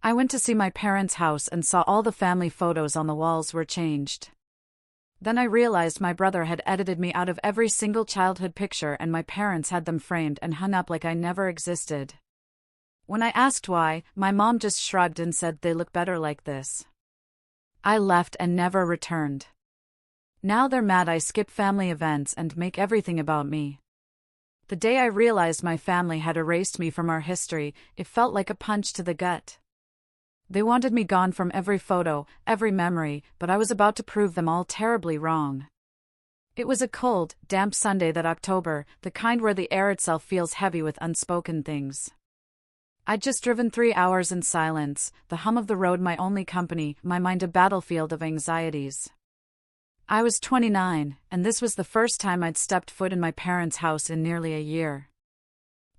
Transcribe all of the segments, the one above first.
I went to see my parents' house and saw all the family photos on the walls were changed. Then I realized my brother had edited me out of every single childhood picture and my parents had them framed and hung up like I never existed. When I asked why, my mom just shrugged and said they look better like this. I left and never returned. Now they're mad I skip family events and make everything about me. The day I realized my family had erased me from our history, it felt like a punch to the gut. They wanted me gone from every photo, every memory, but I was about to prove them all terribly wrong. It was a cold, damp Sunday that October, the kind where the air itself feels heavy with unspoken things. I'd just driven 3 hours in silence, the hum of the road my only company, my mind a battlefield of anxieties. I was 29, and this was the first time I'd stepped foot in my parents' house in nearly a year.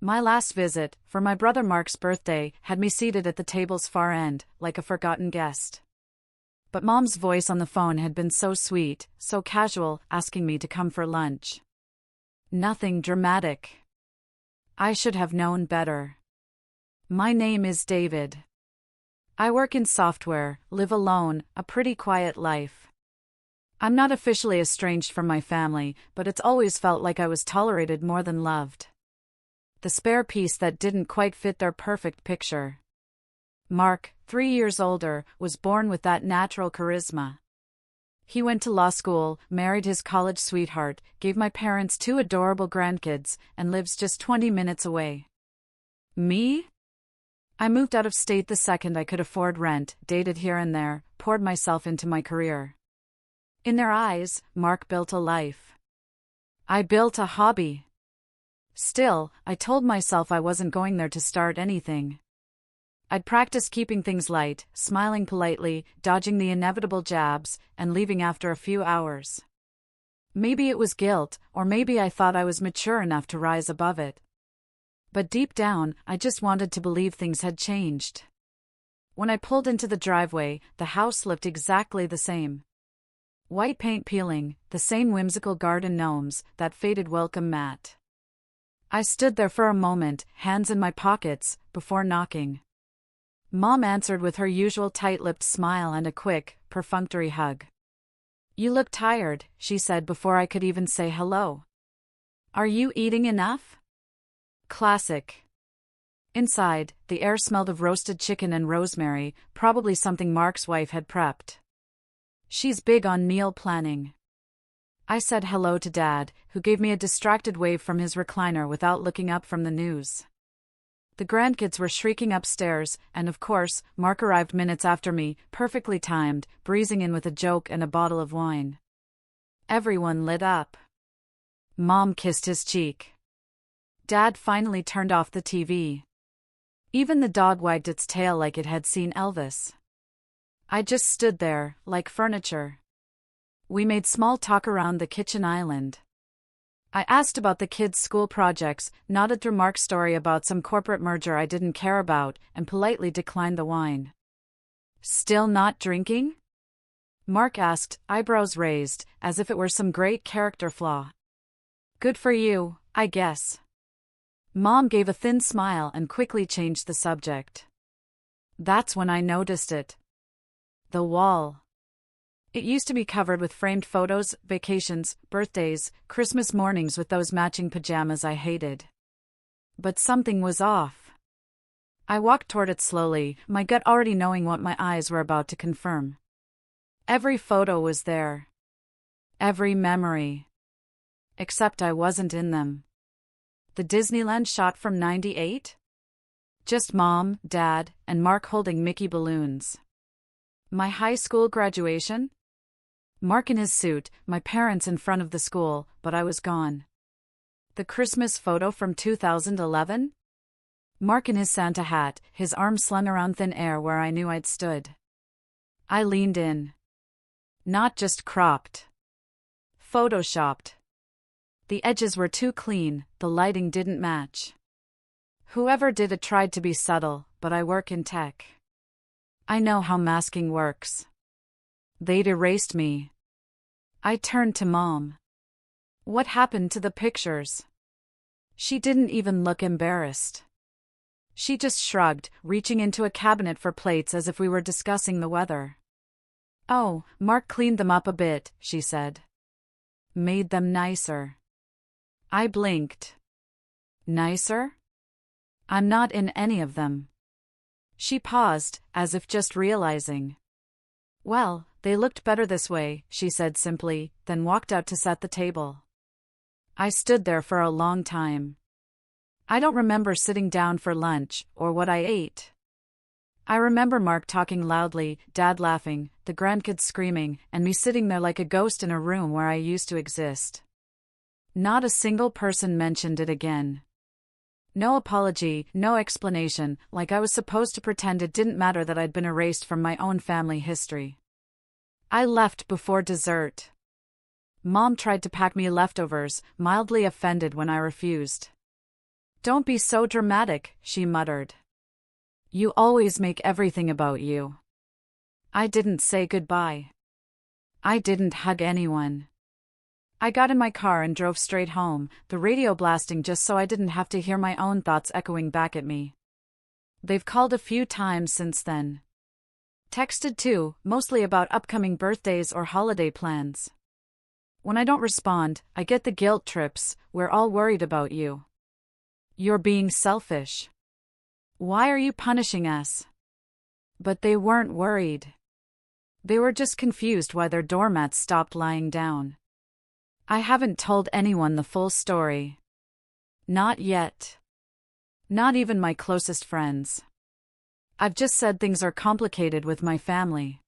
My last visit, for my brother Mark's birthday, had me seated at the table's far end, like a forgotten guest. But Mom's voice on the phone had been so sweet, so casual, asking me to come for lunch. Nothing dramatic. I should have known better. My name is David. I work in software, live alone, a pretty quiet life. I'm not officially estranged from my family, but it's always felt like I was tolerated more than loved. The spare piece that didn't quite fit their perfect picture. Mark, 3 years older, was born with that natural charisma. He went to law school, married his college sweetheart, gave my parents 2 adorable grandkids, and lives just 20 minutes away. Me? I moved out of state the second I could afford rent, dated here and there, poured myself into my career. In their eyes, Mark built a life. I built a hobby. Still, I told myself I wasn't going there to start anything. I'd practice keeping things light, smiling politely, dodging the inevitable jabs, and leaving after a few hours. Maybe it was guilt, or maybe I thought I was mature enough to rise above it. But deep down, I just wanted to believe things had changed. When I pulled into the driveway, the house looked exactly the same. White paint peeling, the same whimsical garden gnomes, that faded welcome mat. I stood there for a moment, hands in my pockets, before knocking. Mom answered with her usual tight-lipped smile and a quick, perfunctory hug. "You look tired," she said before I could even say hello. "Are you eating enough?" Classic. Inside, the air smelled of roasted chicken and rosemary, probably something Mark's wife had prepped. She's big on meal planning. I said hello to Dad, who gave me a distracted wave from his recliner without looking up from the news. The grandkids were shrieking upstairs, and of course, Mark arrived minutes after me, perfectly timed, breezing in with a joke and a bottle of wine. Everyone lit up. Mom kissed his cheek. Dad finally turned off the TV. Even the dog wagged its tail like it had seen Elvis. I just stood there, like furniture. We made small talk around the kitchen island. I asked about the kids' school projects, nodded through Mark's story about some corporate merger I didn't care about, and politely declined the wine. "Still not drinking?" Mark asked, eyebrows raised, as if it were some great character flaw. "Good for you, I guess." Mom gave a thin smile and quickly changed the subject. That's when I noticed it. The wall. It used to be covered with framed photos, vacations, birthdays, Christmas mornings with those matching pajamas I hated. But something was off. I walked toward it slowly, my gut already knowing what my eyes were about to confirm. Every photo was there. Every memory. Except I wasn't in them. The Disneyland shot from '98? Just Mom, Dad, and Mark holding Mickey balloons. My high school graduation? Mark in his suit, my parents in front of the school, but I was gone. The Christmas photo from 2011? Mark in his Santa hat, his arms slung around thin air where I knew I'd stood. I leaned in. Not just cropped. Photoshopped. The edges were too clean, the lighting didn't match. Whoever did it tried to be subtle, but I work in tech. I know how masking works. They'd erased me. I turned to Mom. What happened to the pictures? She didn't even look embarrassed. She just shrugged, reaching into a cabinet for plates as if we were discussing the weather. "Oh, Mark cleaned them up a bit," she said. "Made them nicer." I blinked. "Nicer? I'm not in any of them." She paused, as if just realizing. "Well, they looked better this way," she said simply, then walked out to set the table. I stood there for a long time. I don't remember sitting down for lunch, or what I ate. I remember Mark talking loudly, Dad laughing, the grandkids screaming, and me sitting there like a ghost in a room where I used to exist. Not a single person mentioned it again. No apology, no explanation, like I was supposed to pretend it didn't matter that I'd been erased from my own family history. I left before dessert. Mom tried to pack me leftovers, mildly offended when I refused. "Don't be so dramatic," she muttered. "You always make everything about you." I didn't say goodbye. I didn't hug anyone. I got in my car and drove straight home, the radio blasting just so I didn't have to hear my own thoughts echoing back at me. They've called a few times since then. Texted too, mostly about upcoming birthdays or holiday plans. When I don't respond, I get the guilt trips, "We're all worried about you. You're being selfish. Why are you punishing us?" But they weren't worried. They were just confused why their doormats stopped lying down. I haven't told anyone the full story. Not yet. Not even my closest friends. I've just said things are complicated with my family.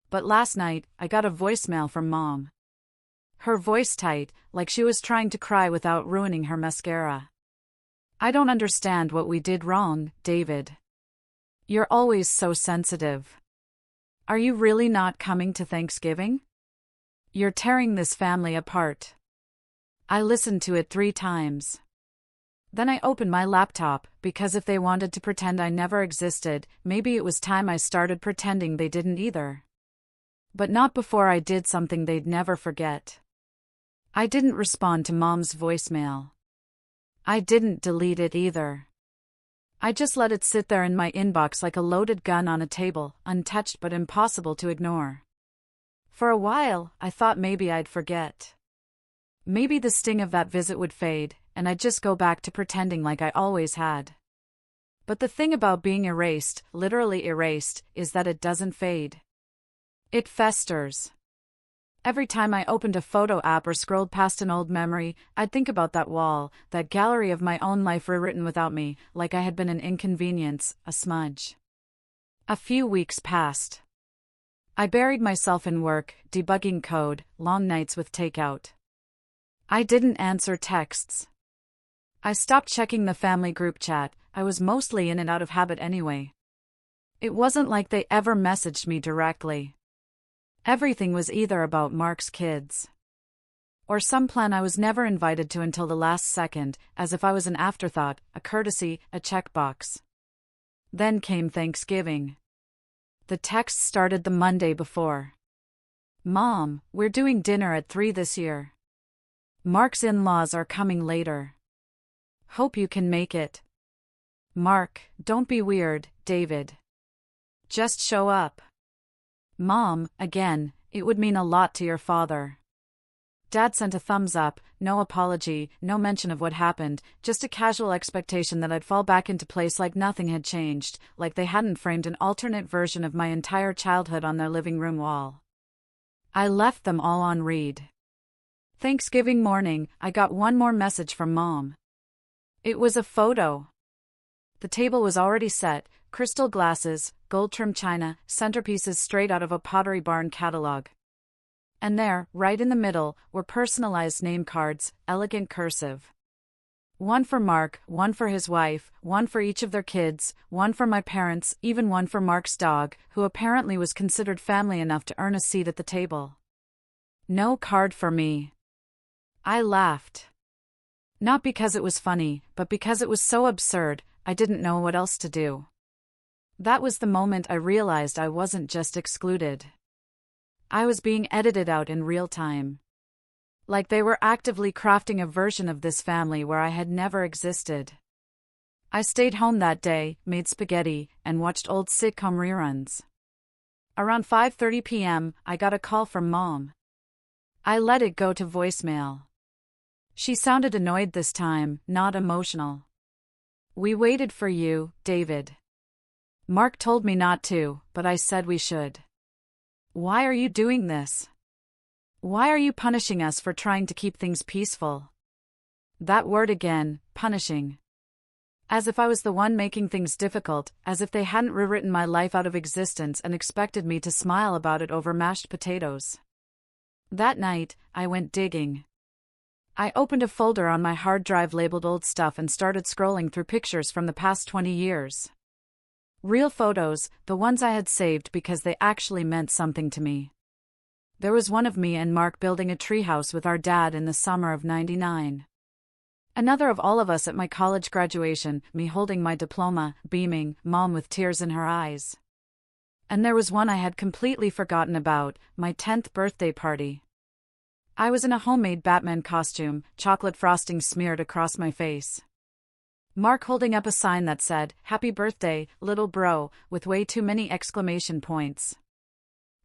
But last night, I got a voicemail from Mom. Her voice tight, like she was trying to cry without ruining her mascara. "I don't understand what we did wrong, David. You're always so sensitive. Are you really not coming to Thanksgiving? You're tearing this family apart." I listened to it 3 times. Then I opened my laptop, because if they wanted to pretend I never existed, maybe it was time I started pretending they didn't either. But not before I did something they'd never forget. I didn't respond to Mom's voicemail. I didn't delete it either. I just let it sit there in my inbox like a loaded gun on a table, untouched but impossible to ignore. For a while, I thought maybe I'd forget. Maybe the sting of that visit would fade, and I'd just go back to pretending like I always had. But the thing about being erased, literally erased, is that it doesn't fade. It festers. Every time I opened a photo app or scrolled past an old memory, I'd think about that wall, that gallery of my own life rewritten without me, like I had been an inconvenience, a smudge. A few weeks passed. I buried myself in work, debugging code, long nights with takeout. I didn't answer texts. I stopped checking the family group chat, I was mostly in and out of habit anyway. It wasn't like they ever messaged me directly. Everything was either about Mark's kids or some plan I was never invited to until the last second, as if I was an afterthought, a courtesy, a checkbox. Then came Thanksgiving. The text started the Monday before. "Mom, we're doing dinner at 3 this year. Mark's in-laws are coming later. Hope you can make it. Mark, don't be weird, David. Just show up. Mom, again, it would mean a lot to your father." Dad sent a thumbs up, no apology, no mention of what happened, just a casual expectation that I'd fall back into place like nothing had changed, like they hadn't framed an alternate version of my entire childhood on their living room wall. I left them all on read. Thanksgiving morning, I got one more message from Mom. It was a photo. The table was already set, crystal glasses, gold-trimmed china, centerpieces straight out of a Pottery Barn catalog. And there, right in the middle, were personalized name cards, elegant cursive. One for Mark, one for his wife, one for each of their kids, one for my parents, even one for Mark's dog, who apparently was considered family enough to earn a seat at the table. No card for me. I laughed. Not because it was funny, but because it was so absurd, I didn't know what else to do. That was the moment I realized I wasn't just excluded. I was being edited out in real time. Like they were actively crafting a version of this family where I had never existed. I stayed home that day, made spaghetti, and watched old sitcom reruns. Around 5:30 p.m., I got a call from Mom. I let it go to voicemail. She sounded annoyed this time, not emotional. "We waited for you, David. Mark told me not to, but I said we should. Why are you doing this? Why are you punishing us for trying to keep things peaceful?" That word again, punishing. As if I was the one making things difficult, as if they hadn't rewritten my life out of existence and expected me to smile about it over mashed potatoes. That night, I went digging. I opened a folder on my hard drive labeled old stuff and started scrolling through pictures from the past 20 years. Real photos, the ones I had saved because they actually meant something to me. There was one of me and Mark building a treehouse with our dad in the summer of '99. Another of all of us at my college graduation, me holding my diploma, beaming, Mom with tears in her eyes. And there was one I had completely forgotten about, my 10th birthday party. I was in a homemade Batman costume, chocolate frosting smeared across my face. Mark holding up a sign that said, "Happy birthday, little bro," with way too many exclamation points.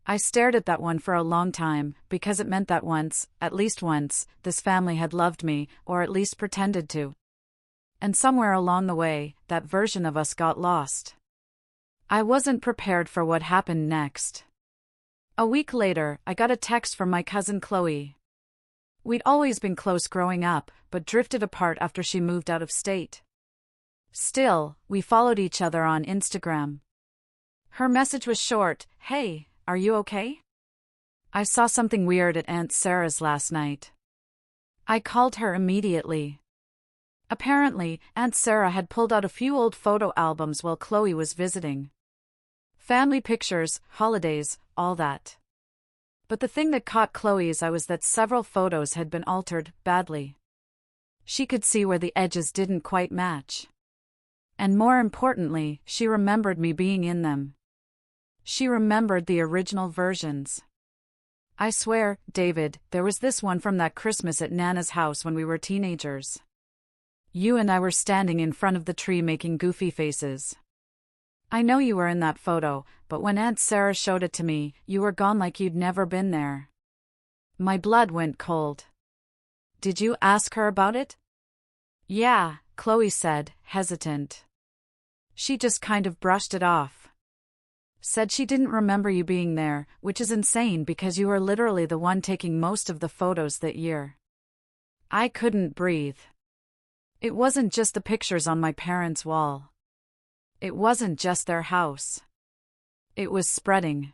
I stared at that one for a long time, because it meant that once, at least once, this family had loved me, or at least pretended to. And somewhere along the way, that version of us got lost. I wasn't prepared for what happened next. A week later, I got a text from my cousin Chloe. We'd always been close growing up, but drifted apart after she moved out of state. Still, we followed each other on Instagram. Her message was short, "Hey, are you okay? I saw something weird at Aunt Sarah's last night." I called her immediately. Apparently, Aunt Sarah had pulled out a few old photo albums while Chloe was visiting. Family pictures, holidays, all that. But the thing that caught Chloe's eye was that several photos had been altered, badly. She could see where the edges didn't quite match. And more importantly, she remembered me being in them. She remembered the original versions. "I swear, David, there was this one from that Christmas at Nana's house when we were teenagers. You and I were standing in front of the tree making goofy faces. I know you were in that photo, but when Aunt Sarah showed it to me, you were gone like you'd never been there." My blood went cold. "Did you ask her about it?" "Yeah," Chloe said, hesitant. "She just kind of brushed it off. Said she didn't remember you being there, which is insane because you were literally the one taking most of the photos that year." I couldn't breathe. It wasn't just the pictures on my parents' wall. It wasn't just their house. It was spreading.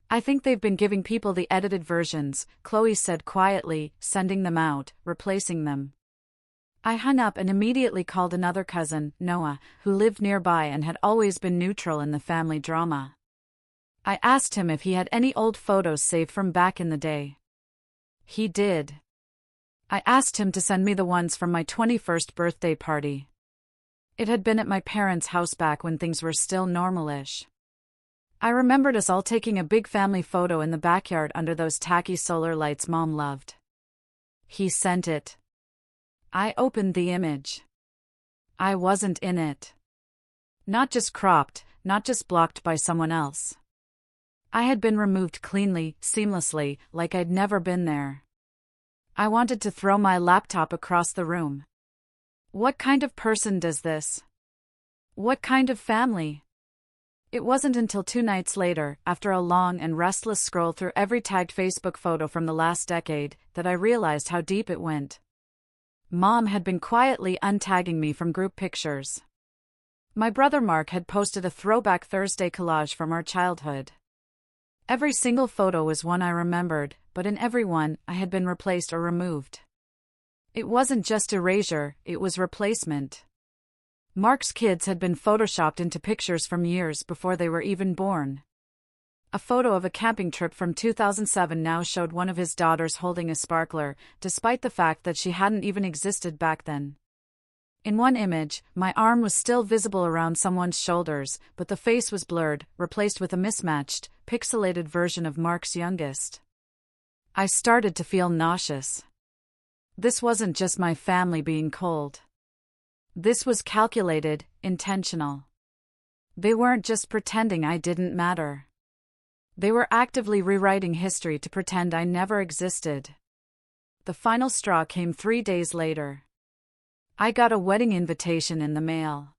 "I think they've been giving people the edited versions," Chloe said quietly, sending them out, replacing them. I hung up and immediately called another cousin, Noah, who lived nearby and had always been neutral in the family drama. I asked him if he had any old photos saved from back in the day. He did. I asked him to send me the ones from my 21st birthday party. It had been at my parents' house back when things were still normal-ish. I remembered us all taking a big family photo in the backyard under those tacky solar lights Mom loved. He sent it. I opened the image. I wasn't in it. Not just cropped, not just blocked by someone else. I had been removed cleanly, seamlessly, like I'd never been there. I wanted to throw my laptop across the room. What kind of person does this? What kind of family? It wasn't until 2 nights later, after a long and restless scroll through every tagged Facebook photo from the last decade, that I realized how deep it went. Mom had been quietly untagging me from group pictures. My brother Mark had posted a Throwback Thursday collage from our childhood. Every single photo was one I remembered, but in every one, I had been replaced or removed. It wasn't just erasure, it was replacement. Mark's kids had been photoshopped into pictures from years before they were even born. A photo of a camping trip from 2007 now showed one of his daughters holding a sparkler, despite the fact that she hadn't even existed back then. In one image, my arm was still visible around someone's shoulders, but the face was blurred, replaced with a mismatched, pixelated version of Mark's youngest. I started to feel nauseous. This wasn't just my family being cold. This was calculated, intentional. They weren't just pretending I didn't matter. They were actively rewriting history to pretend I never existed. The final straw came 3 days later. I got a wedding invitation in the mail.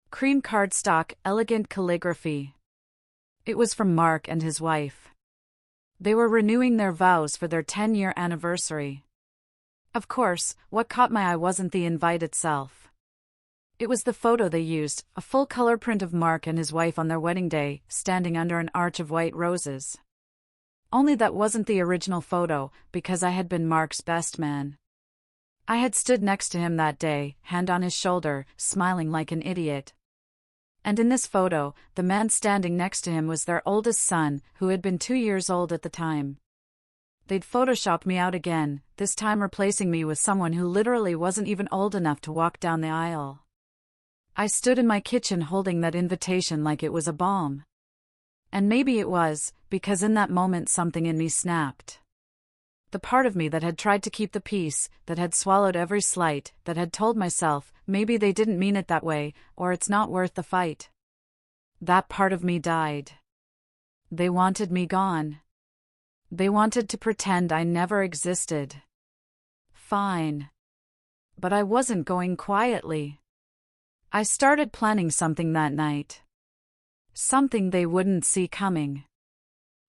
Cream cardstock, elegant calligraphy. It was from Mark and his wife. They were renewing their vows for their 10-year anniversary. Of course, what caught my eye wasn't the invite itself. It was the photo they used, a full-color print of Mark and his wife on their wedding day, standing under an arch of white roses. Only that wasn't the original photo, because I had been Mark's best man. I had stood next to him that day, hand on his shoulder, smiling like an idiot. And in this photo, the man standing next to him was their oldest son, who had been 2 years old at the time. They'd photoshopped me out again, this time replacing me with someone who literally wasn't even old enough to walk down the aisle. I stood in my kitchen holding that invitation like it was a bomb. And maybe it was, because in that moment something in me snapped. The part of me that had tried to keep the peace, that had swallowed every slight, that had told myself, maybe they didn't mean it that way, or it's not worth the fight. That part of me died. They wanted me gone. They wanted to pretend I never existed. Fine. But I wasn't going quietly. I started planning something that night. Something they wouldn't see coming.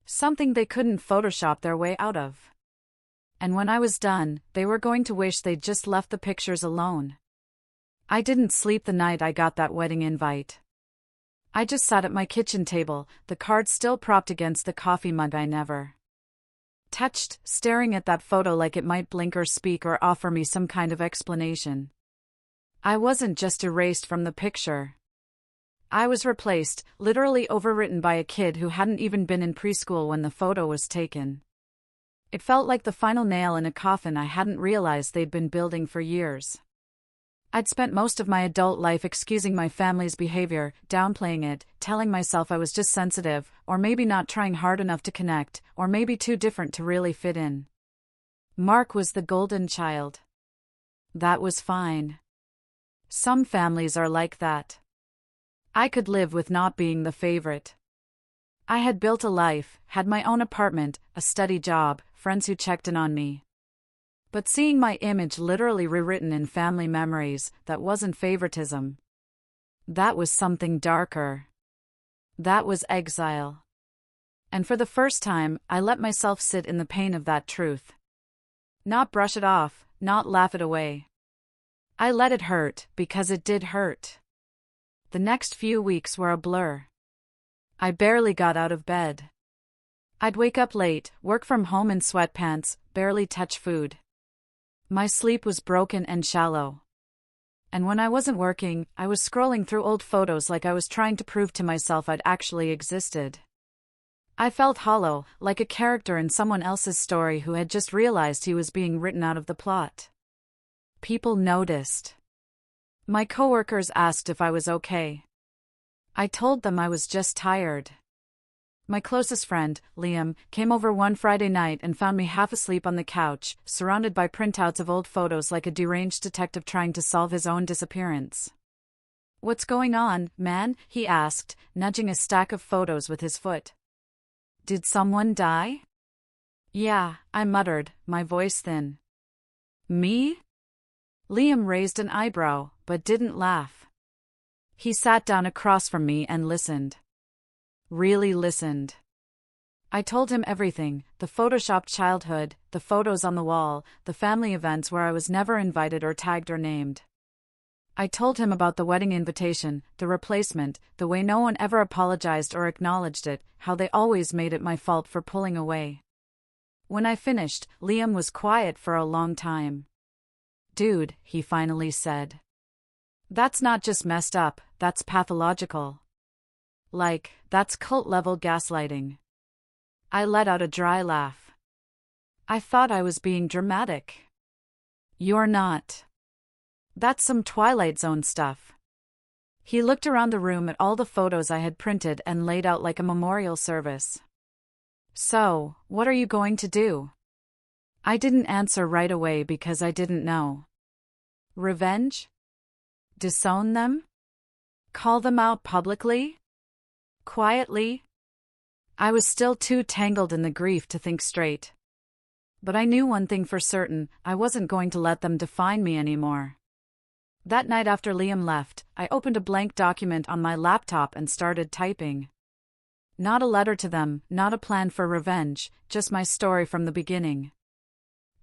Something they couldn't Photoshop their way out of. And when I was done, they were going to wish they'd just left the pictures alone. I didn't sleep the night I got that wedding invite. I just sat at my kitchen table, the card still propped against the coffee mug I never touched, staring at that photo like it might blink or speak or offer me some kind of explanation. I wasn't just erased from the picture. I was replaced, literally overwritten by a kid who hadn't even been in preschool when the photo was taken. It felt like the final nail in a coffin I hadn't realized they'd been building for years. I'd spent most of my adult life excusing my family's behavior, downplaying it, telling myself I was just sensitive, or maybe not trying hard enough to connect, or maybe too different to really fit in. Mark was the golden child. That was fine. Some families are like that. I could live with not being the favorite. I had built a life, had my own apartment, a steady job, friends who checked in on me. But seeing my image literally rewritten in family memories, that wasn't favoritism. That was something darker. That was exile. And for the first time, I let myself sit in the pain of that truth. Not brush it off, not laugh it away. I let it hurt, because it did hurt. The next few weeks were a blur. I barely got out of bed. I'd wake up late, work from home in sweatpants, barely touch food. My sleep was broken and shallow. And when I wasn't working, I was scrolling through old photos like I was trying to prove to myself I'd actually existed. I felt hollow, like a character in someone else's story who had just realized he was being written out of the plot. People noticed. My coworkers asked if I was okay. I told them I was just tired. My closest friend, Liam, came over one Friday night and found me half asleep on the couch, surrounded by printouts of old photos like a deranged detective trying to solve his own disappearance. "What's going on, man?" he asked, nudging a stack of photos with his foot. "Did someone die?" "Yeah," I muttered, my voice thin. "Me?" Liam raised an eyebrow, but didn't laugh. He sat down across from me and listened. Really listened. I told him everything, the photoshopped childhood, the photos on the wall, the family events where I was never invited or tagged or named. I told him about the wedding invitation, the replacement, the way no one ever apologized or acknowledged it, how they always made it my fault for pulling away. When I finished, Liam was quiet for a long time. "Dude," he finally said. "That's not just messed up, that's pathological. Like, that's cult-level gaslighting." I let out a dry laugh. I thought I was being dramatic. "You're not. That's some Twilight Zone stuff." He looked around the room at all the photos I had printed and laid out like a memorial service. "So, what are you going to do?" I didn't answer right away because I didn't know. Revenge? Disown them? Call them out publicly? Quietly? I was still too tangled in the grief to think straight. But I knew one thing for certain: I wasn't going to let them define me anymore. That night after Liam left, I opened a blank document on my laptop and started typing. Not a letter to them, not a plan for revenge, just my story from the beginning.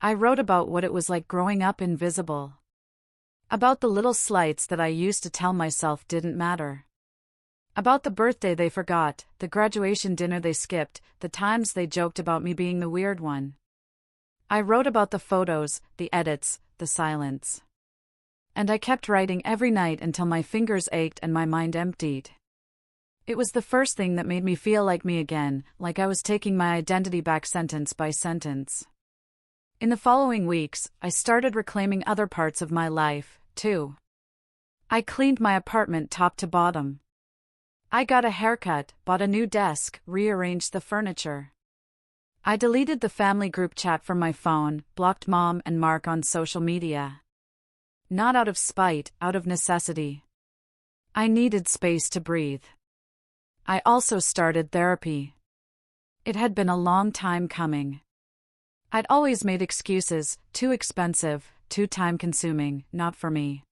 I wrote about what it was like growing up invisible. About the little slights that I used to tell myself didn't matter. About the birthday they forgot, the graduation dinner they skipped, the times they joked about me being the weird one. I wrote about the photos, the edits, the silence. And I kept writing every night until my fingers ached and my mind emptied. It was the first thing that made me feel like me again, like I was taking my identity back sentence by sentence. In the following weeks, I started reclaiming other parts of my life, too. I cleaned my apartment top to bottom. I got a haircut, bought a new desk, rearranged the furniture. I deleted the family group chat from my phone, blocked Mom and Mark on social media. Not out of spite, out of necessity. I needed space to breathe. I also started therapy. It had been a long time coming. I'd always made excuses: too expensive, too time-consuming, not for me.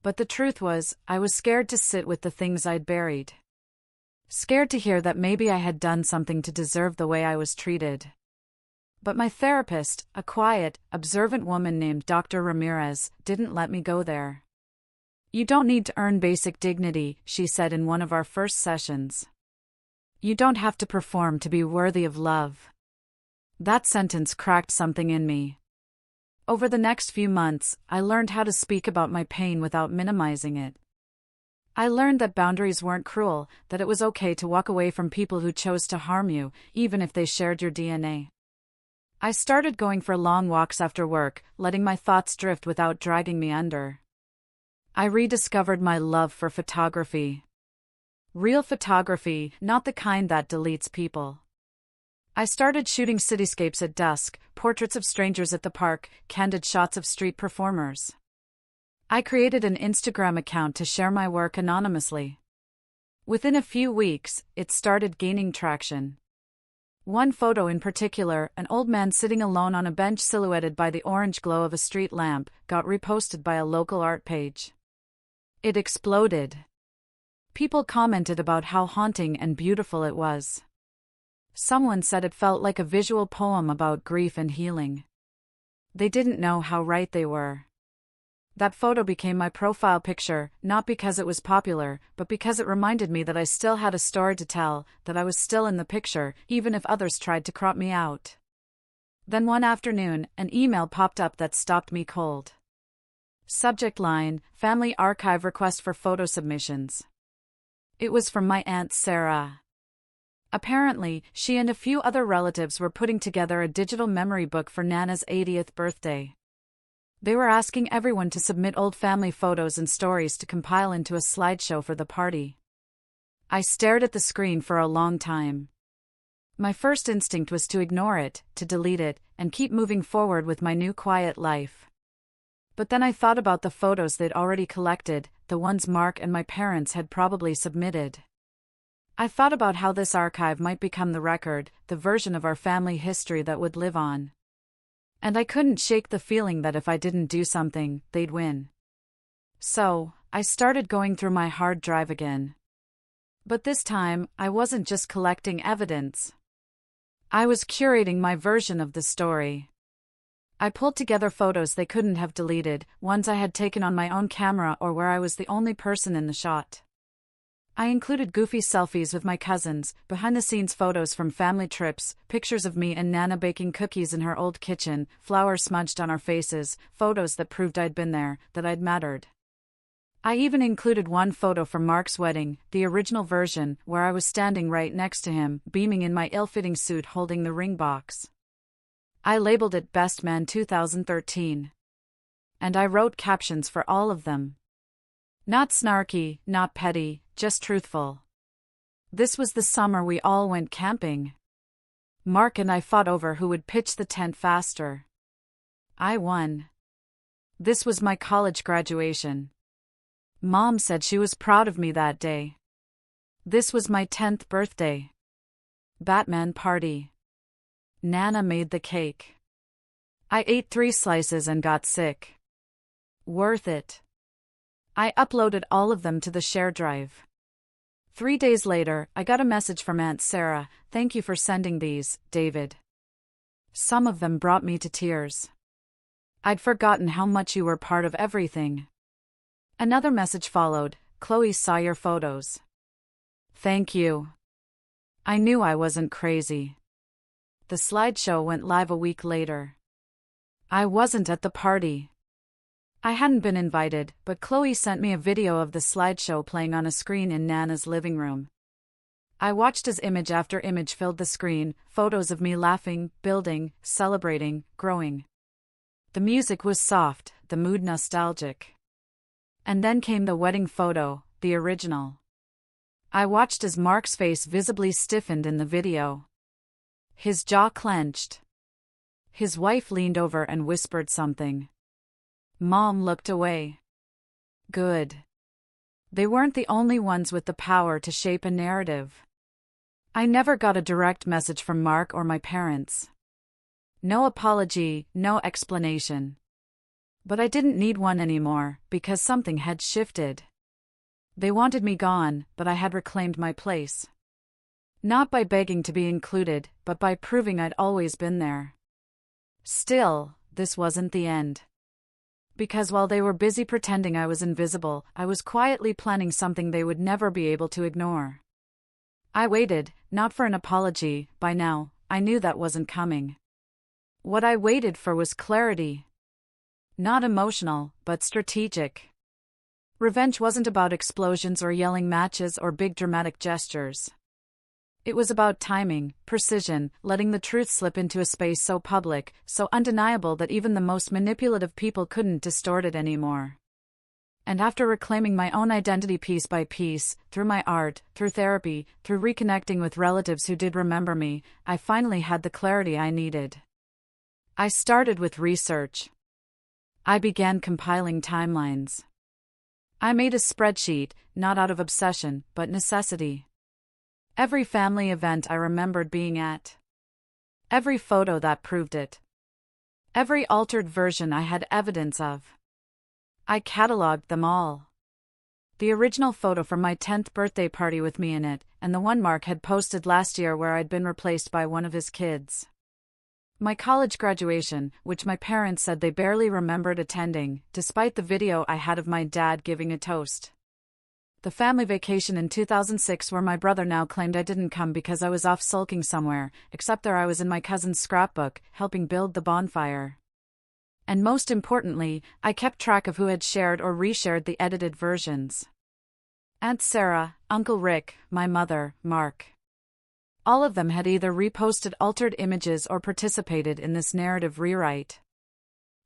But the truth was, I was scared to sit with the things I'd buried. Scared to hear that maybe I had done something to deserve the way I was treated. But my therapist, a quiet, observant woman named Dr. Ramirez, didn't let me go there. "You don't need to earn basic dignity," she said in one of our first sessions. "You don't have to perform to be worthy of love." That sentence cracked something in me. Over the next few months, I learned how to speak about my pain without minimizing it. I learned that boundaries weren't cruel, that it was okay to walk away from people who chose to harm you, even if they shared your DNA. I started going for long walks after work, letting my thoughts drift without dragging me under. I rediscovered my love for photography. Real photography, not the kind that deletes people. I started shooting cityscapes at dusk, portraits of strangers at the park, candid shots of street performers. I created an Instagram account to share my work anonymously. Within a few weeks, it started gaining traction. One photo in particular, an old man sitting alone on a bench silhouetted by the orange glow of a street lamp, got reposted by a local art page. It exploded. People commented about how haunting and beautiful it was. Someone said it felt like a visual poem about grief and healing. They didn't know how right they were. That photo became my profile picture, not because it was popular, but because it reminded me that I still had a story to tell, that I was still in the picture, even if others tried to crop me out. Then one afternoon, an email popped up that stopped me cold. Subject line: Family Archive request for photo submissions. It was from my Aunt Sarah. Apparently, she and a few other relatives were putting together a digital memory book for Nana's 80th birthday. They were asking everyone to submit old family photos and stories to compile into a slideshow for the party. I stared at the screen for a long time. My first instinct was to ignore it, to delete it, and keep moving forward with my new quiet life. But then I thought about the photos they'd already collected, the ones Mark and my parents had probably submitted. I thought about how this archive might become the record, the version of our family history that would live on. And I couldn't shake the feeling that if I didn't do something, they'd win. So, I started going through my hard drive again. But this time, I wasn't just collecting evidence. I was curating my version of the story. I pulled together photos they couldn't have deleted, ones I had taken on my own camera or where I was the only person in the shot. I included goofy selfies with my cousins, behind-the-scenes photos from family trips, pictures of me and Nana baking cookies in her old kitchen, flowers smudged on our faces, photos that proved I'd been there, that I'd mattered. I even included one photo from Mark's wedding, the original version, where I was standing right next to him, beaming in my ill-fitting suit holding the ring box. I labeled it Best Man 2013. And I wrote captions for all of them. Not snarky, not petty, just truthful. This was the summer we all went camping. Mark and I fought over who would pitch the tent faster. I won. This was my college graduation. Mom said she was proud of me that day. This was my 10th birthday. Batman party. Nana made the cake. I ate 3 slices and got sick. Worth it. I uploaded all of them to the share drive. 3 days later, I got a message from Aunt Sarah. Thank you for sending these, David. Some of them brought me to tears. I'd forgotten how much you were part of everything. Another message followed. Chloe saw your photos. Thank you. I knew I wasn't crazy. The slideshow went live a week later. I wasn't at the party. I hadn't been invited, but Chloe sent me a video of the slideshow playing on a screen in Nana's living room. I watched as image after image filled the screen, photos of me laughing, building, celebrating, growing. The music was soft, the mood nostalgic. And then came the wedding photo, the original. I watched as Mark's face visibly stiffened in the video. His jaw clenched. His wife leaned over and whispered something. Mom looked away. Good. They weren't the only ones with the power to shape a narrative. I never got a direct message from Mark or my parents. No apology, no explanation. But I didn't need one anymore, because something had shifted. They wanted me gone, but I had reclaimed my place. Not by begging to be included, but by proving I'd always been there. Still, this wasn't the end. Because while they were busy pretending I was invisible, I was quietly planning something they would never be able to ignore. I waited, not for an apology. By now, I knew that wasn't coming. What I waited for was clarity. Not emotional, but strategic. Revenge wasn't about explosions or yelling matches or big dramatic gestures. It was about timing, precision, letting the truth slip into a space so public, so undeniable that even the most manipulative people couldn't distort it anymore. And after reclaiming my own identity piece by piece, through my art, through therapy, through reconnecting with relatives who did remember me, I finally had the clarity I needed. I started with research. I began compiling timelines. I made a spreadsheet, not out of obsession, but necessity. Every family event I remembered being at. Every photo that proved it. Every altered version I had evidence of. I cataloged them all. The original photo from my 10th birthday party with me in it, and the one Mark had posted last year where I'd been replaced by one of his kids. My college graduation, which my parents said they barely remembered attending, despite the video I had of my dad giving a toast. The family vacation in 2006 where my brother now claimed I didn't come because I was off sulking somewhere, except there I was in my cousin's scrapbook, helping build the bonfire. And most importantly, I kept track of who had shared or reshared the edited versions. Aunt Sarah, Uncle Rick, my mother, Mark. All of them had either reposted altered images or participated in this narrative rewrite.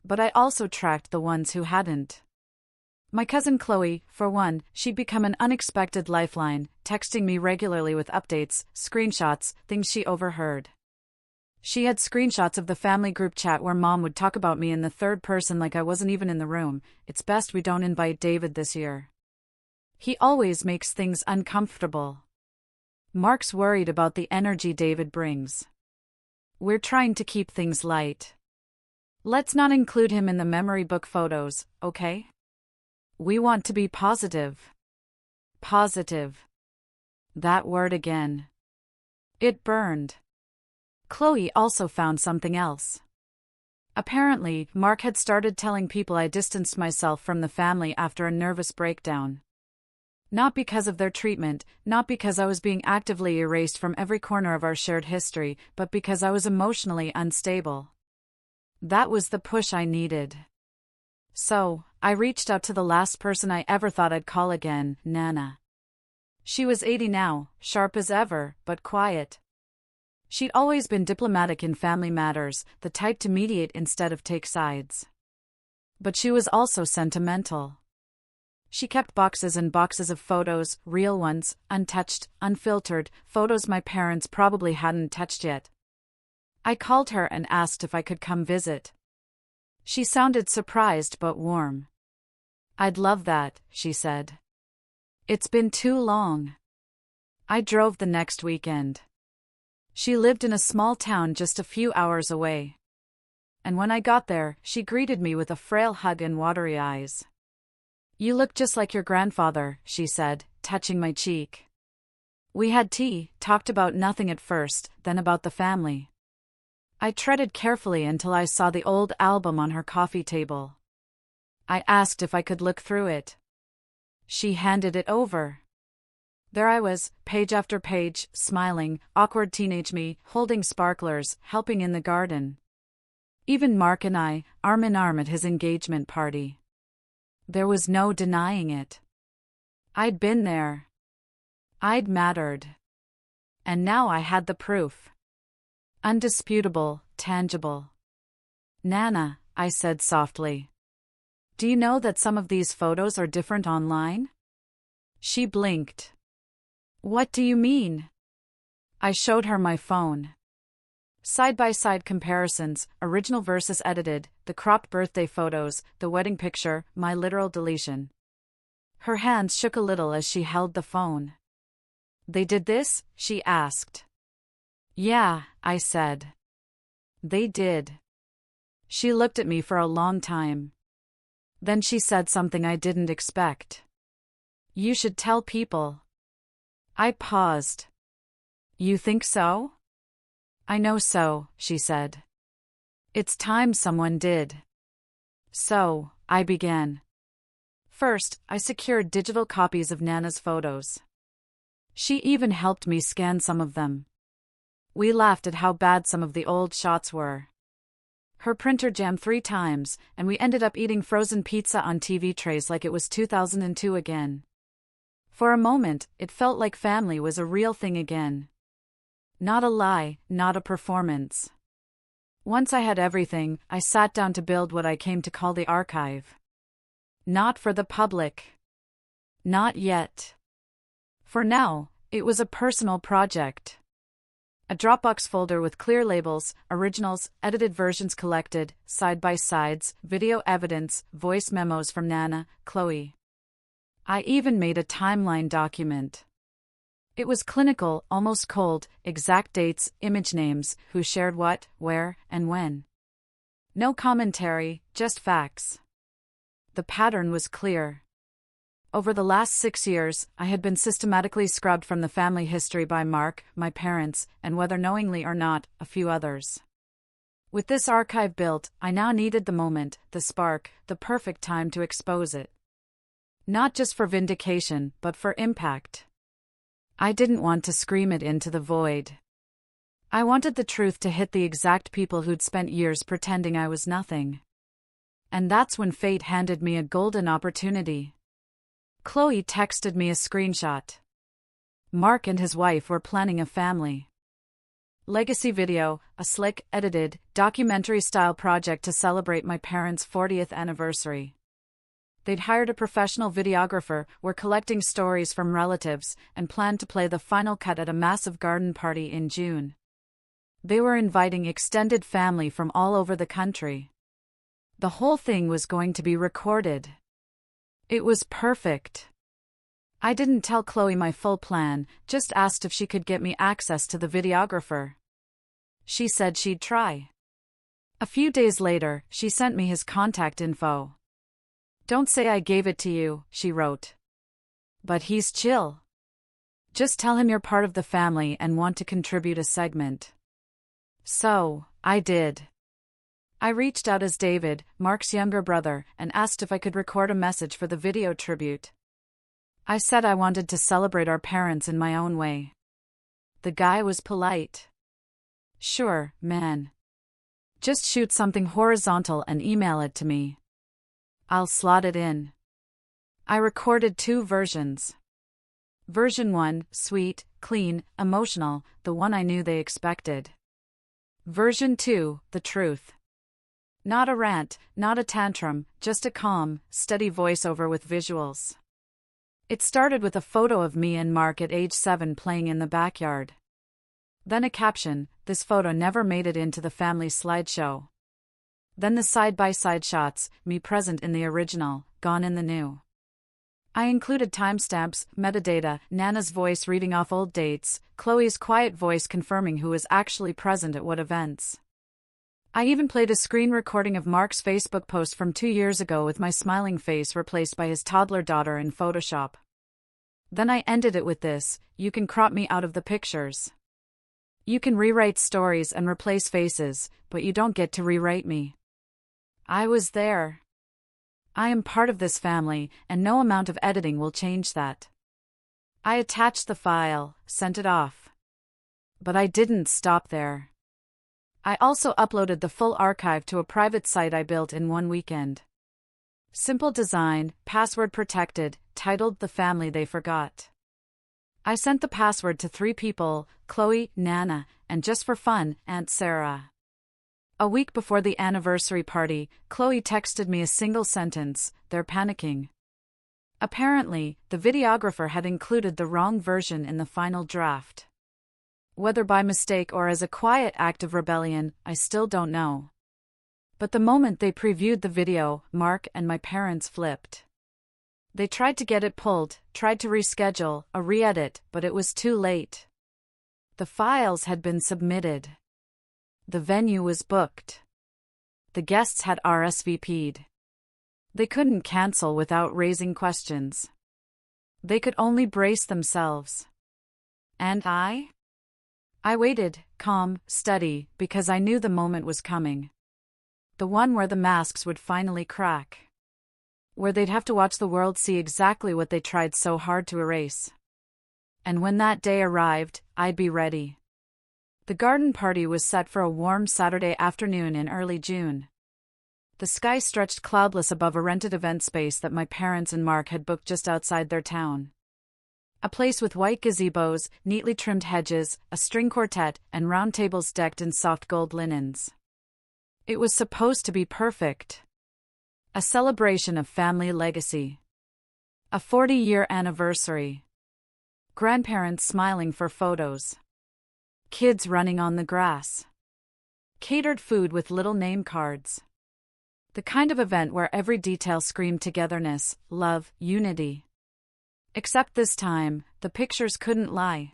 But I also tracked the ones who hadn't. My cousin Chloe, for one, she'd become an unexpected lifeline, texting me regularly with updates, screenshots, things she overheard. She had screenshots of the family group chat where Mom would talk about me in the third person like I wasn't even in the room. It's best we don't invite David this year. He always makes things uncomfortable. Mark's worried about the energy David brings. We're trying to keep things light. Let's not include him in the memory book photos, okay? We want to be positive. Positive. That word again. It burned. Chloe also found something else. Apparently, Mark had started telling people I distanced myself from the family after a nervous breakdown. Not because of their treatment, not because I was being actively erased from every corner of our shared history, but because I was emotionally unstable. That was the push I needed. So, I reached out to the last person I ever thought I'd call again, Nana. She was 80 now, sharp as ever, but quiet. She'd always been diplomatic in family matters, the type to mediate instead of take sides. But she was also sentimental. She kept boxes and boxes of photos, real ones, untouched, unfiltered, photos my parents probably hadn't touched yet. I called her and asked if I could come visit. She sounded surprised but warm. I'd love that, she said. It's been too long. I drove the next weekend. She lived in a small town just a few hours away. And when I got there, she greeted me with a frail hug and watery eyes. You look just like your grandfather, she said, touching my cheek. We had tea, talked about nothing at first, then about the family. I treaded carefully until I saw the old album on her coffee table. I asked if I could look through it. She handed it over. There I was, page after page, smiling, awkward teenage me, holding sparklers, helping in the garden. Even Mark and I, arm in arm at his engagement party. There was no denying it. I'd been there. I'd mattered. And now I had the proof. Undisputable, tangible. Nana, I said softly. Do you know that some of these photos are different online? She blinked. What do you mean? I showed her my phone. Side-by-side comparisons, original versus edited, the cropped birthday photos, the wedding picture, my literal deletion. Her hands shook a little as she held the phone. They did this? She asked. Yeah, I said. They did. She looked at me for a long time. Then she said something I didn't expect. You should tell people. I paused. You think so? I know so, she said. It's time someone did. So, I began. First, I secured digital copies of Nana's photos. She even helped me scan some of them. We laughed at how bad some of the old shots were. Her printer jammed 3 times, and we ended up eating frozen pizza on TV trays like it was 2002 again. For a moment, it felt like family was a real thing again. Not a lie, not a performance. Once I had everything, I sat down to build what I came to call the archive. Not for the public. Not yet. For now, it was a personal project. A Dropbox folder with clear labels, originals, edited versions collected, side-by-sides, video evidence, voice memos from Nana, Chloe. I even made a timeline document. It was clinical, almost cold, exact dates, image names, who shared what, where, and when. No commentary, just facts. The pattern was clear. Over the last 6 years, I had been systematically scrubbed from the family history by Mark, my parents, and whether knowingly or not, a few others. With this archive built, I now needed the moment, the spark, the perfect time to expose it. Not just for vindication, but for impact. I didn't want to scream it into the void. I wanted the truth to hit the exact people who'd spent years pretending I was nothing. And that's when fate handed me a golden opportunity. Chloe texted me a screenshot. Mark and his wife were planning a family legacy video, a slick, edited, documentary-style project to celebrate my parents' 40th anniversary. They'd hired a professional videographer, were collecting stories from relatives, and planned to play the final cut at a massive garden party in June. They were inviting extended family from all over the country. The whole thing was going to be recorded. It was perfect. I didn't tell Chloe my full plan, just asked if she could get me access to the videographer. She said she'd try. A few days later, she sent me his contact info. Don't say I gave it to you, she wrote. But he's chill. Just tell him you're part of the family and want to contribute a segment. So, I did. I reached out as David, Mark's younger brother, and asked if I could record a message for the video tribute. I said I wanted to celebrate our parents in my own way. The guy was polite. Sure, man. Just shoot something horizontal and email it to me. I'll slot it in. I recorded 2 versions. Version 1, sweet, clean, emotional, the one I knew they expected. Version 2, the truth. Not a rant, not a tantrum, just a calm, steady voiceover with visuals. It started with a photo of me and Mark at age 7 playing in the backyard. Then a caption, this photo never made it into the family slideshow. Then the side-by-side shots, me present in the original, gone in the new. I included timestamps, metadata, Nana's voice reading off old dates, Chloe's quiet voice confirming who was actually present at what events. I even played a screen recording of Mark's Facebook post from 2 years ago with my smiling face replaced by his toddler daughter in Photoshop. Then I ended it with this: you can crop me out of the pictures. You can rewrite stories and replace faces, but you don't get to rewrite me. I was there. I am part of this family, and no amount of editing will change that. I attached the file, sent it off. But I didn't stop there. I also uploaded the full archive to a private site I built in one weekend. Simple design, password protected, titled The Family They Forgot. I sent the password to 3 people, Chloe, Nana, and just for fun, Aunt Sarah. A week before the anniversary party, Chloe texted me a single sentence: "They're panicking." Apparently, the videographer had included the wrong version in the final draft. Whether by mistake or as a quiet act of rebellion, I still don't know. But the moment they previewed the video, Mark and my parents flipped. They tried to get it pulled, tried to reschedule, a re-edit, but it was too late. The files had been submitted. The venue was booked. The guests had RSVP'd. They couldn't cancel without raising questions. They could only brace themselves. And I? I waited, calm, steady, because I knew the moment was coming. The one where the masks would finally crack. Where they'd have to watch the world see exactly what they tried so hard to erase. And when that day arrived, I'd be ready. The garden party was set for a warm Saturday afternoon in early June. The sky stretched cloudless above a rented event space that my parents and Mark had booked just outside their town. A place with white gazebos, neatly trimmed hedges, a string quartet, and round tables decked in soft gold linens. It was supposed to be perfect. A celebration of family legacy. A 40-year anniversary. Grandparents smiling for photos. Kids running on the grass. Catered food with little name cards. The kind of event where every detail screamed togetherness, love, unity. Except this time, the pictures couldn't lie.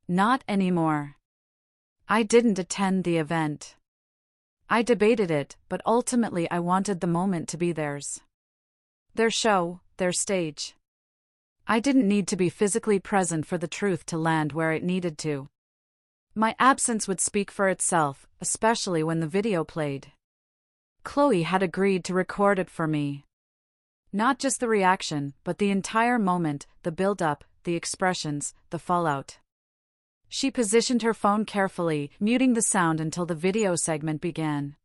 Not anymore. I didn't attend the event. I debated it, but ultimately I wanted the moment to be theirs. Their show, their stage. I didn't need to be physically present for the truth to land where it needed to. My absence would speak for itself, especially when the video played. Chloe had agreed to record it for me. Not just the reaction, but the entire moment, the build-up, the expressions, the fallout. She positioned her phone carefully, muting the sound until the video segment began.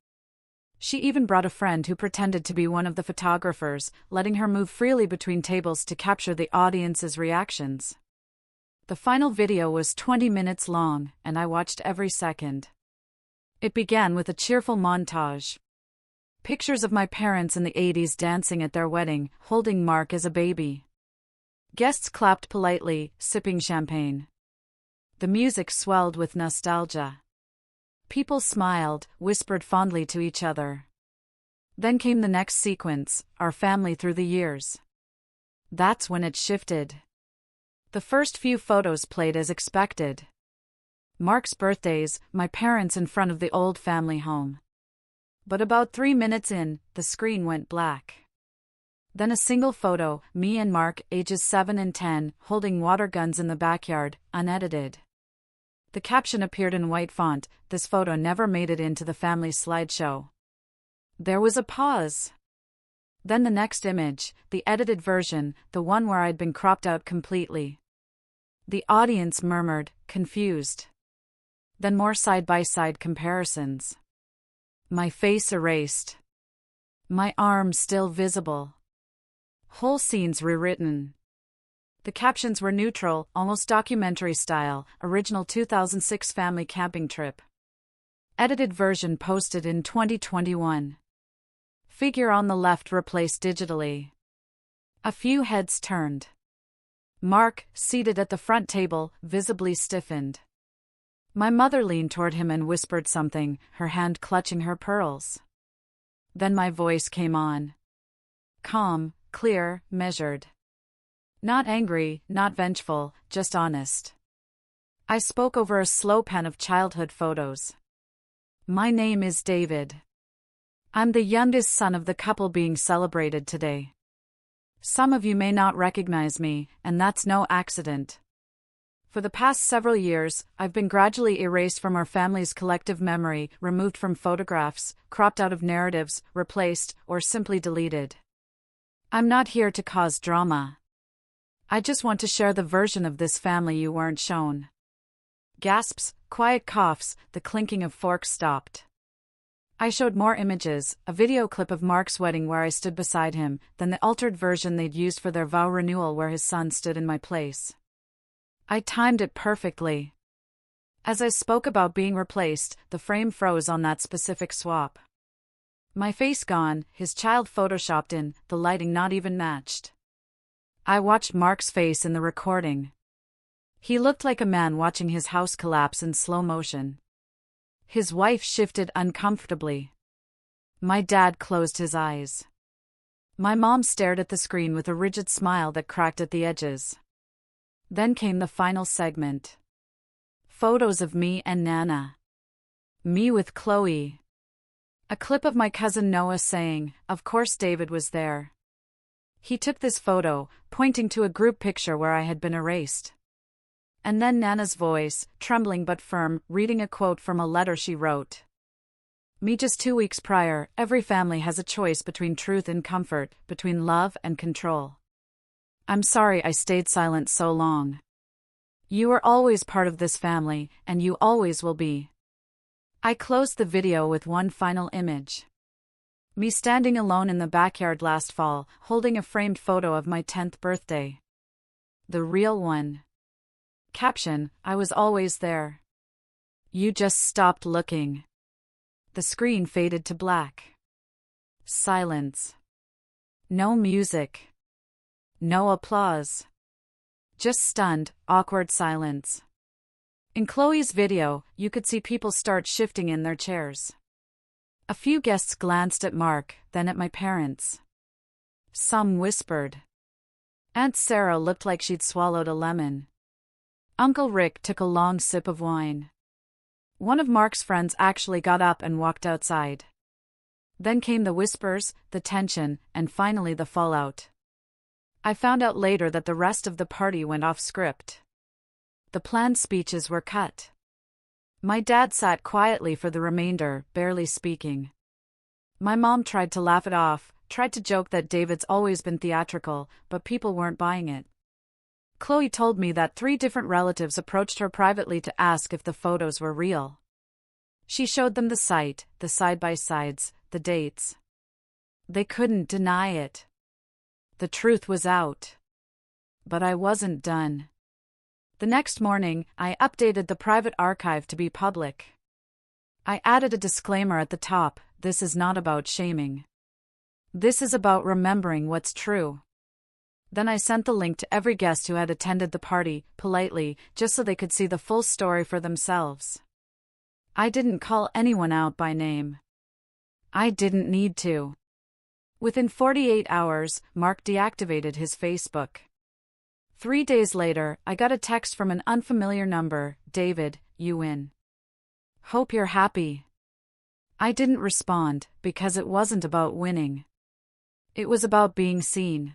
She even brought a friend who pretended to be one of the photographers, letting her move freely between tables to capture the audience's reactions. The final video was 20 minutes long, and I watched every second. It began with a cheerful montage. Pictures of my parents in the 80s dancing at their wedding, holding Mark as a baby. Guests clapped politely, sipping champagne. The music swelled with nostalgia. People smiled, whispered fondly to each other. Then came the next sequence, our family through the years. That's when it shifted. The first few photos played as expected. Mark's birthdays, my parents in front of the old family home. But about 3 minutes in, the screen went black. Then a single photo, me and Mark, ages 7 and 10, holding water guns in the backyard, unedited. The caption appeared in white font: "This photo never made it into the family slideshow." There was a pause. Then the next image, the edited version, the one where I'd been cropped out completely. The audience murmured, confused. Then more side-by-side comparisons. My face erased. My arm still visible. Whole scenes rewritten. The captions were neutral, almost documentary style, original 2006 family camping trip. Edited version posted in 2021. Figure on the left replaced digitally. A few heads turned. Mark, seated at the front table, visibly stiffened. My mother leaned toward him and whispered something, her hand clutching her pearls. Then my voice came on. Calm, clear, measured. Not angry, not vengeful, just honest. I spoke over a slow pen of childhood photos. My name is David. I'm the youngest son of the couple being celebrated today. Some of you may not recognize me, and that's no accident. For the past several years, I've been gradually erased from our family's collective memory, removed from photographs, cropped out of narratives, replaced, or simply deleted. I'm not here to cause drama. I just want to share the version of this family you weren't shown. Gasps, quiet coughs, the clinking of forks stopped. I showed more images, a video clip of Mark's wedding where I stood beside him, than the altered version they'd used for their vow renewal where his son stood in my place. I timed it perfectly. As I spoke about being replaced, the frame froze on that specific swap. My face gone, his child photoshopped in, the lighting not even matched. I watched Mark's face in the recording. He looked like a man watching his house collapse in slow motion. His wife shifted uncomfortably. My dad closed his eyes. My mom stared at the screen with a rigid smile that cracked at the edges. Then came the final segment. Photos of me and Nana. Me with Chloe. A clip of my cousin Noah saying, "Of course David was there." He took this photo, pointing to a group picture where I had been erased. And then Nana's voice, trembling but firm, reading a quote from a letter she wrote. Me just 2 weeks prior, every family has a choice between truth and comfort, between love and control. I'm sorry I stayed silent so long. You were always part of this family, and you always will be. I closed the video with one final image. Me standing alone in the backyard last fall, holding a framed photo of my 10th birthday. The real one. Caption, I was always there. You just stopped looking. The screen faded to black. Silence. No music. No applause. Just stunned, awkward silence. In Chloe's video, you could see people start shifting in their chairs. A few guests glanced at Mark, then at my parents. Some whispered. Aunt Sarah looked like she'd swallowed a lemon. Uncle Rick took a long sip of wine. One of Mark's friends actually got up and walked outside. Then came the whispers, the tension, and finally the fallout. I found out later that the rest of the party went off script. The planned speeches were cut. My dad sat quietly for the remainder, barely speaking. My mom tried to laugh it off, tried to joke that David's always been theatrical, but people weren't buying it. Chloe told me that 3 different relatives approached her privately to ask if the photos were real. She showed them the site, the side-by-sides, the dates. They couldn't deny it. The truth was out. But I wasn't done. The next morning, I updated the private archive to be public. I added a disclaimer at the top, this is not about shaming. This is about remembering what's true. Then I sent the link to every guest who had attended the party, politely, just so they could see the full story for themselves. I didn't call anyone out by name. I didn't need to. Within 48 hours, Mark deactivated his Facebook. 3 days later, I got a text from an unfamiliar number, David, you win. Hope you're happy. I didn't respond, because it wasn't about winning. It was about being seen.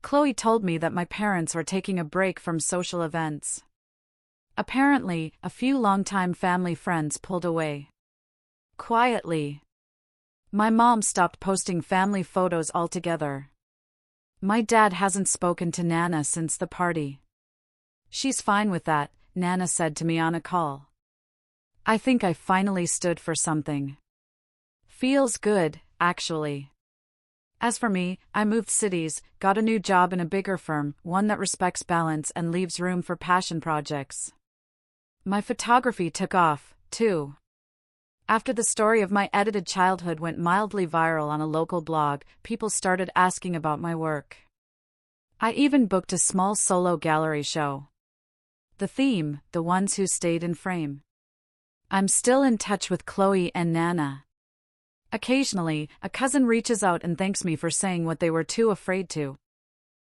Chloe told me that my parents were taking a break from social events. Apparently, a few longtime family friends pulled away. Quietly. My mom stopped posting family photos altogether. My dad hasn't spoken to Nana since the party. She's fine with that, Nana said to me on a call. I think I finally stood for something. Feels good, actually. As for me, I moved cities, got a new job in a bigger firm, one that respects balance and leaves room for passion projects. My photography took off, too. After the story of my edited childhood went mildly viral on a local blog, people started asking about my work. I even booked a small solo gallery show. The theme, the ones who stayed in frame. I'm still in touch with Chloe and Nana. Occasionally, a cousin reaches out and thanks me for saying what they were too afraid to.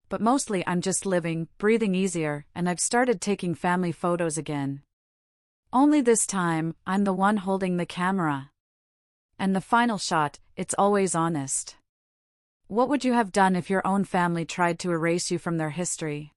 But mostly I'm just living, breathing easier, and I've started taking family photos again. Only this time, I'm the one holding the camera. And the final shot, it's always honest. What would you have done if your own family tried to erase you from their history?